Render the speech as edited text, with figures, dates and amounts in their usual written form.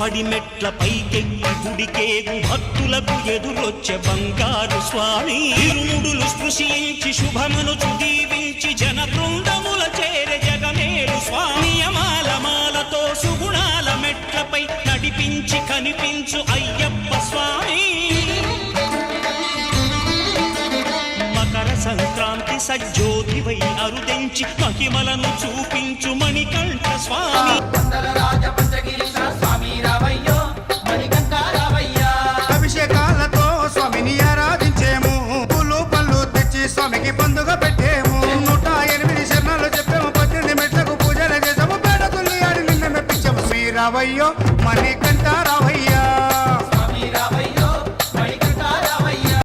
పడి మెట్ల పైకెక్కి గుడికేగు భక్తులకు ఎదురొచ్చే బంగారు స్వామి ఇరుముడులు స్పృశించి శుభమనుచు దీవించి జన బృందముల చేరే జగమేలు స్వామి మాలతో సుగుణాల మెట్లపై నడిపించి కనిపించు అయ్యప్ప స్వామి మకర సంక్రాంతి సజ్జోతివై అరుదెంచి మహిమలను చూపించు మణికంఠ స్వామి అభిషేకాలతో స్వామిని ఆరాధించేము పూలు పళ్ళు తెచ్చి స్వామికి పండుగ పెట్టేము 108 శరణాలు చెప్పాము 18 మెట్లకు పూజలు చేసాము పేడ తుల్లి ఆడి నిన్న మెప్పించాము శ్రీరావయ్యో మణికంఠ